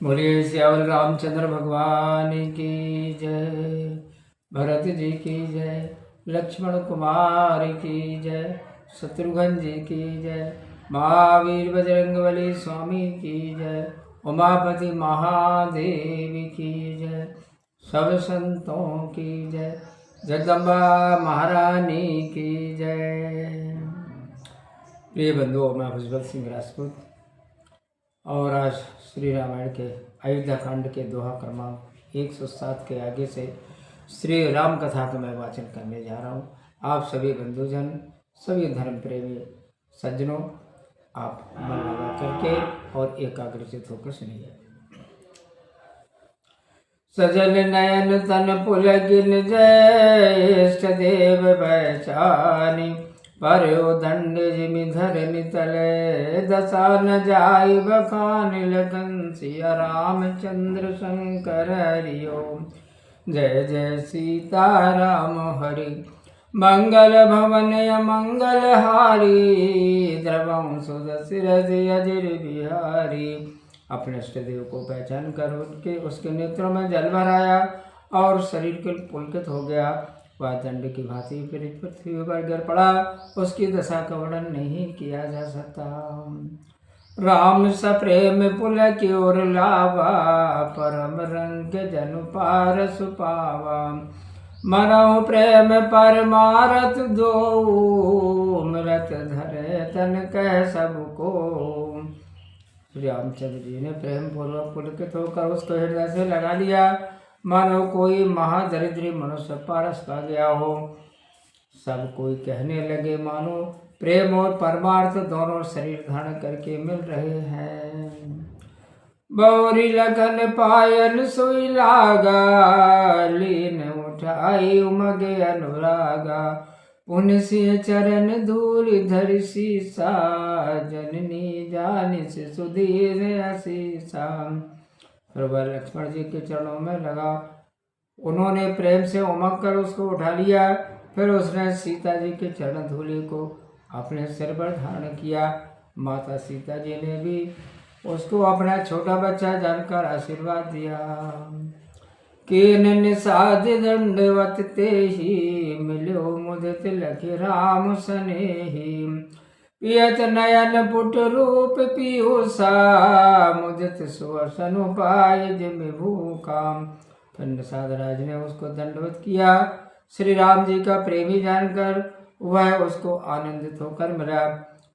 बोलिए श्यावल रामचंद्र भगवान की जय, भरत जी की जय, लक्ष्मण कुमार की जय, शत्रुघ्न जी की जय, महावीर बजरंगबली स्वामी की जय, उमापति महादेव की जय, सब संतों की जय, जगदम्बा महारानी की जय। प्रिय बंधुओं, मैं भुजबल सिंह राजपूत और आज श्री रामायण के अयोध्या कांड के दोहा क्रमांक 107 के आगे से श्री राम कथा का मैं वाचन करने जा रहा हूँ। आप सभी बंधुजन, सभी धर्म प्रेमी सज्जनों, आप मन लगा करके और एकाग्रचित होकर सुनिए। सजल नयन तन पुलकिन जय, इष्ट देव पहचानी, पर दंड जिमि धरनि तले, दशा न जाय बखान लगन सिया रामचंद्र शंकर हरि ओम। जय जय सीता राम हरि, मंगल भवन अमंगल हारी, द्रवं सुदशिरथ अजर बिहारी। अपने इष्ट देव को पहचान कर उनके उसके नेत्रों में जल भराया और शरीर के पुलकित हो गया। वह दंड की भांति पृथ्वी पर गिर पड़ा, उसकी दशा का वर्णन नहीं किया जा सकता। राम सप्रेम पुलक और लावा, परम रंग जनु पारस पावा। मनो प्रेम परमारथ दो, मृत धरे तन कह सबको। श्री रामचंद्र जी ने प्रेम पूर्वक पुलकित होकर उसको हृदय से लगा लिया, मानो कोई महादरिद्री मनुष्य पारस पा गया हो। सब कोई कहने लगे मानो प्रेम और परमार्थ दोनों शरीर धारण करके मिल रहे हैं। बौरी लगन पायन सोई लागा, लीन उठाई उमगे अनुरागा। पुण्य सिंह चरण धूल धरि सीसा, जननी जानि से सुधीर आशीषा। फिर वह लक्ष्मण जी के चरणों में लगा, उन्होंने प्रेम से उमग कर उसको उठा लिया। फिर उसने सीता जी के चरण धूलि को अपने सिर पर धारण किया। माता सीता जी ने भी उसको अपना छोटा बच्चा जानकर आशीर्वाद दिया। कीन निषाद दंडवत ते ही, मिलो मुदित लखि राम सनेही। पियत नयन पुट रूप पीयूषा, मुदित सुवसन उपाय जिमि भूखा। फिर निषाद राज ने उसको दंडवत किया। श्री राम जी का प्रेमी जानकर वह उसको आनंदित होकर मिला।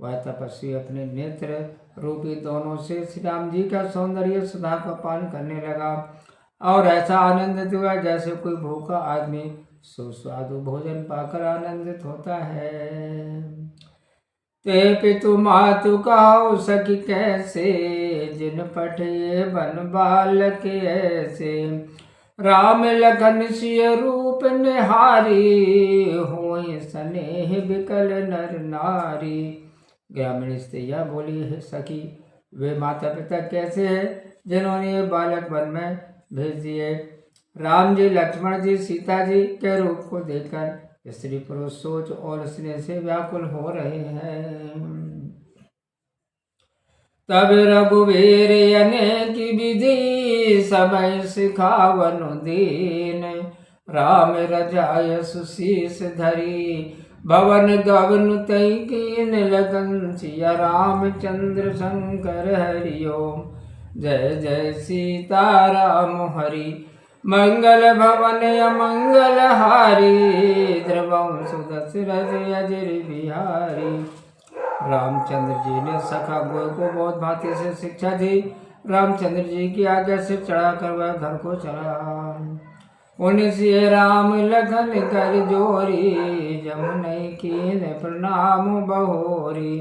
वह तपस्वी अपने नेत्र रूपी दोनों से श्री राम जी का सौंदर्य सुधा का पान करने लगा और ऐसा आनंदित हुआ जैसे कोई भूखा आदमी सुस्वादु भोजन पाकर आनंदित होता है। ते पितु मातु कहाऊ सखी कैसे, जिन पठे बन बालक ऐसे। राम लखन सिय रूप निहारी, होई स्नेह बिकल नर नारी। ग्रामीण स्त्रियाँ बोली है सखी, वे माता पिता कैसे हैं जिन्होंने बालक वन में भेज दिए। राम जी, लक्ष्मण जी, सीता जी के रूप को देखकर स्त्री पुरुष सोच और स्नेह से व्याकुल हो रहे हैं। तब रघुवीर अनेक विधि, समय सिखावन दीन। राम रजाय सुशीष धरी, भवन गवन तई कीन लगन सिया रामचंद्र शंकर हरि ओम। जय जय सीता राम हरि, मंगल भवन अमंगल हारी। द्रवं सुदशरथ अजर बिहारी। रामचंद्र जी ने सखा गुह को बहुत भांति से शिक्षा दी। रामचंद्र जी की आज्ञा से चढ़ाकर वह घर को चला। पुण्य सिय राम लखन कर जोरी, जमुने कीन प्रणाम बहोरी।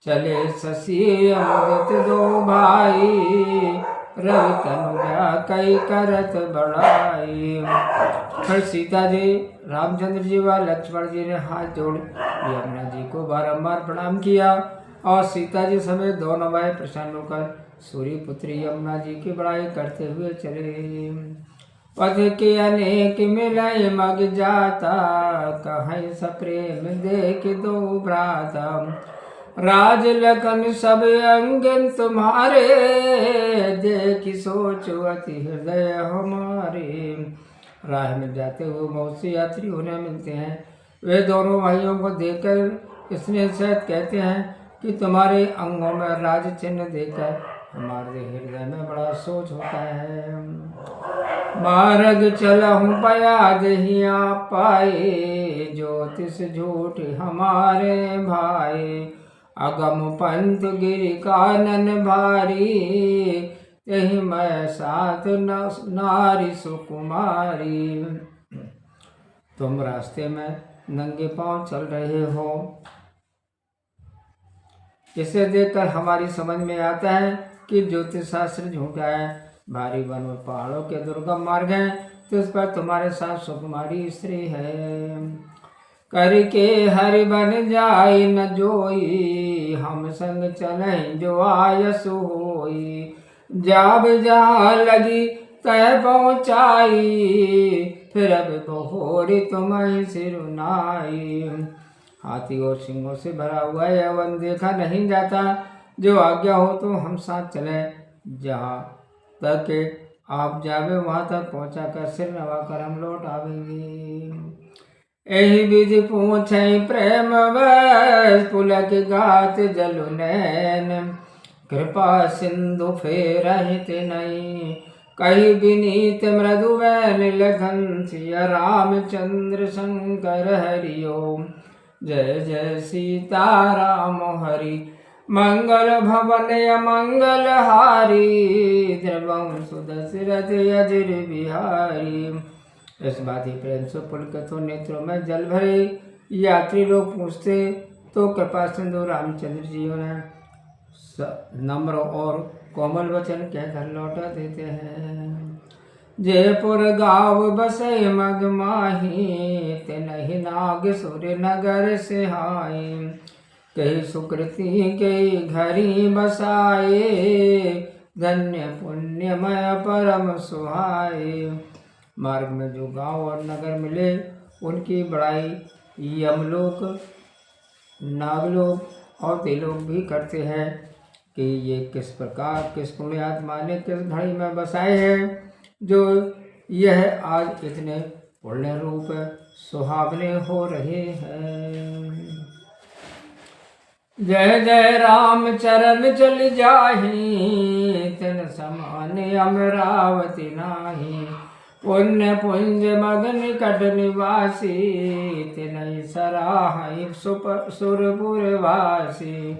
चले शशि अमृत दो भाई, रवि तनुजा कई करत बड़ाई। फिर सीता जी, रामचंद्र जी व लक्ष्मण जी ने हाथ जोड़ यमुना जी को बारंबार प्रणाम किया और सीता जी समेत दोनों भाई प्रसन्न होकर सूर्य पुत्री यमुना जी की बड़ाई करते हुए चले। पथ के अनेक मिलय मग जाता, कहीं सप्रेम देख दो भ्राता। राज लखन सब अंगन तुम्हारे, देखि सोचो अति हृदय हमारे। राह में जाते हुए बहुत से यात्री उन्हें मिलते हैं। वे दोनों भाइयों को देखकर स्नेह सहित कहते हैं कि तुम्हारे अंगों में राज चिन्ह देखकर हमारे हृदय में बड़ा सोच होता है। मार्ग चलहूँ पया दहिया पाए, ज्योतिष झूठ हमारे भाई। अगम पंथ गिरि कानन भारी, यही मैं साथ नारी सुकुमारी। तुम रास्ते में नंगे पांव चल रहे हो, इसे देखकर हमारी समझ में आता है कि ज्योतिष शास्त्र झूठा है। भारी वन में पहाड़ों के दुर्गम मार्ग हैं, तो इस पर तुम्हारे साथ सुकुमारी स्त्री है। करके हरि बन जाए न जोई, हम संग चले जो आयसु होई। जाब जहाँ लगी तय पहुँचाई, फिर अब बहोरी तुम्हें सिरुनाई। हाथी और सिंहों से भरा हुआ यह वन देखा नहीं जाता। जो आज्ञा हो तो हम साथ चले, जहाँ तक आप जावे वहाँ तक पहुँचा कर सिर नवाकर हम लौट आवेंगे। यही विधि पूछे प्रेम बस, पुलक गात जलु नैन। कृपा सिंधु फेर हित नहीं, कही विनीत मृदु बैन लखन। सिया रामचंद्र शंकर हरिओम, जय जय सीता राम हरि। मंगल भवन मंगल हारी, द्रवं सुदशरथ अजिर बिहारी। इस बात ही प्रेम से पुलकित हो नेत्रों में जल भरे यात्री लोग पूछते तो कृपा सिंधु रामचंद्र जी उन्हें नम्र और कोमल वचन कहकर लौटा देते हैं। जयपुर गाँव बसे मग माही, तिनहि नाग सुर नगर सिहाई। कई सुकृति के घरी बसाए, धन्य पुण्यमय परम सुहाए। मार्ग में जो गांव और नगर मिले उनकी बड़ाई यमलोक, नागलोक और त्रिलोक भी करते हैं कि ये किस प्रकार किस पुण्यात्मा ने किस घड़ी में बसाए हैं, जो यह आज इतने पुण्य रूप सुहावने हो रहे हैं। जय जय राम चरण चल जाहि, तिन समान अमरावती नाही। पुण्य पुंज मगन कट निवासी, तिनहि सराहि सुरपुर वासी।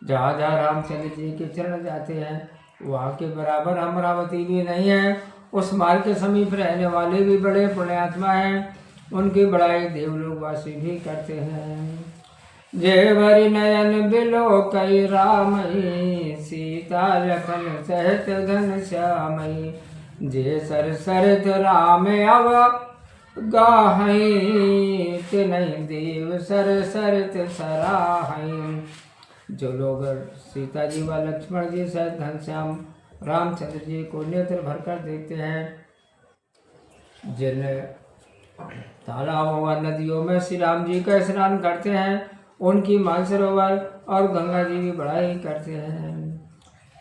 जहाँ जहाँ रामचंद्र जी के चरण जाते हैं वहाँ के बराबर अमरावती भी नहीं है। उस मार्ग के समीप रहने वाले भी बड़े पुण्यात्मा हैं, उनकी बड़ाई देवलोकवासी भी करते हैं। जय भरि नयन बिलो कई रामई, सीता लखन सहित घन श्यामई। जे सर सरत राम अव गाहई, तिनहि देव सर सरत सराहई। जो लोग सीता जी व लक्ष्मण जी सहित घनश्याम रामचंद्र जी को नेत्र भरकर देखते हैं, जिन तालाबों व नदियों में श्री राम जी का स्नान करते हैं, उनकी मानसरोवर और गंगा जी भी बड़ाई करते हैं।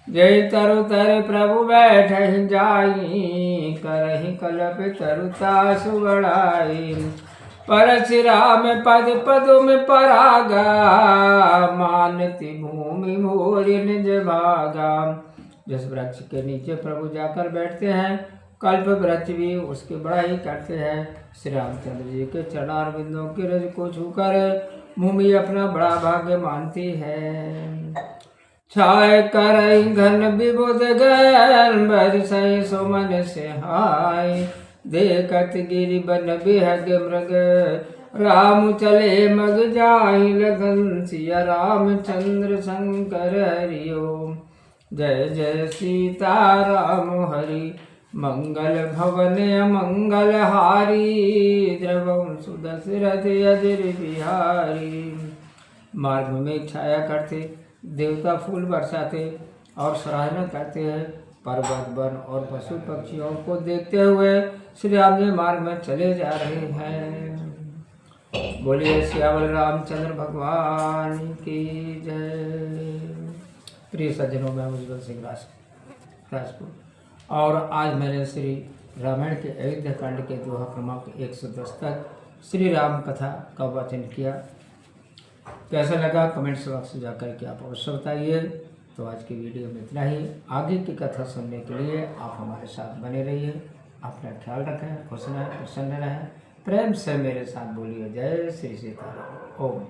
जय तरु तर प्रभु बैठ जाई, करहि कलप तरुता सुबड़ाई। परस राम पद पदुम परागा, मानति भूमि भूरि निज भागा। जिस वृक्ष के नीचे प्रभु जाकर बैठते हैं, कल्प वृक्ष भी उसकी बड़ाई करते हैं। श्री रामचंद्र जी के चरणारविंदों की रज को छूकर भूमि अपना बड़ा भाग्य मानती है। छाय कर घन विबुध गन, बरसै सुमन सिहाय। देखत गिरि बन बिहग मृग, राम चले मग जाहि लगन। सिया रामचंद्र शंकर हरिओम, जय जय सीता राम हरि। मंगल भवन मंगल हारी, द्रवं सुदशरथ अजिर बिहारी। मार्ग में छाया करते देवता फूल बरसाते और सराहना करते हैं। पर्वत वन और पशु पक्षियों को देखते हुए श्री राम जी मार्ग में चले जा रहे हैं। बोलिए सियावल रामचंद्र भगवान की जय। प्रिय सज्जनों, मैं उज्जवल सिंह राजपूत और आज मैंने श्री रामायण के अयोध्या कांड के दोहा क्रमांक 110 तक श्री राम कथा का वाचन किया। कैसा लगा कमेंट्स बॉक्स में जाकर के आप अवश्य बताइए। तो आज की वीडियो में इतना ही। आगे की कथा सुनने के लिए आप हमारे साथ बने रहिए। अपना ख्याल रखें, खुश रहें, प्रसन्न रहें, प्रेम से मेरे साथ बोलिए जय श्री सीताराम। ओम।